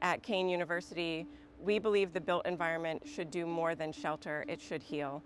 At Kean University, we believe the built environment should do more than shelter, it should heal.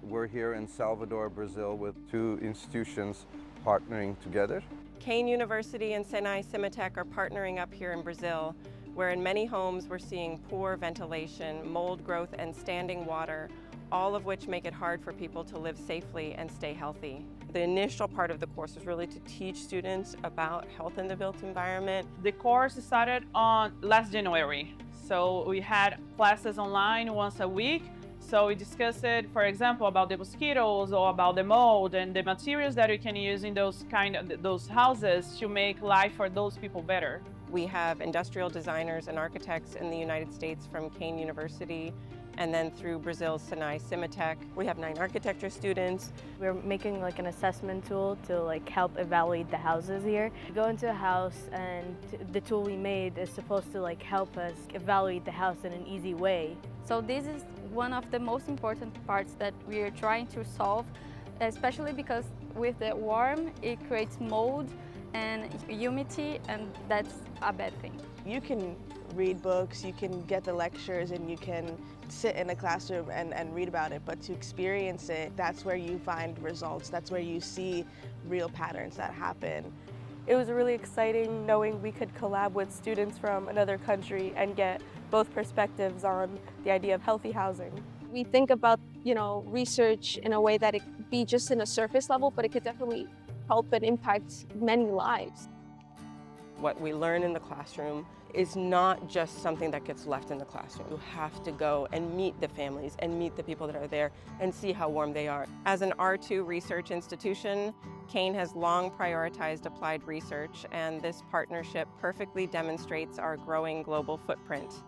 We're here in Salvador, Brazil, with two institutions partnering together. Kean University and SENAI CIMATEC are partnering up here in Brazil, where in many homes we're seeing poor ventilation, mold growth, and standing water, all of which make it hard for people to live safely and stay healthy. The initial part of the course was really to teach students about health in the built environment. The course started on last January. So we had classes online once a week. So we discussed, for example, about the mosquitoes or about the mold and the materials that we can use in those houses to make life for those people better. We have industrial designers and architects in the United States from Kean University, and then through Brazil's SENAI CIMATEC. We have 9 architecture students. We're making like an assessment tool to like help evaluate the houses here. We go into a house and the tool we made is supposed to like help us evaluate the house in an easy way. So this is one of the most important parts that we are trying to solve, especially because with the worm, it creates mold and humidity, and that's a bad thing. You can read books, you can get the lectures, and you can sit in a classroom and read about it, but to experience it, that's where you find results. That's where you see real patterns that happen. It was really exciting knowing we could collab with students from another country and get both perspectives on the idea of healthy housing. We think about, research in a way that it could be just in a surface level, but it could definitely help and impact many lives. What we learn in the classroom is not just something that gets left in the classroom. You have to go and meet the families and meet the people that are there and see how warm they are. As an R2 research institution, Kean has long prioritized applied research, and this partnership perfectly demonstrates our growing global footprint.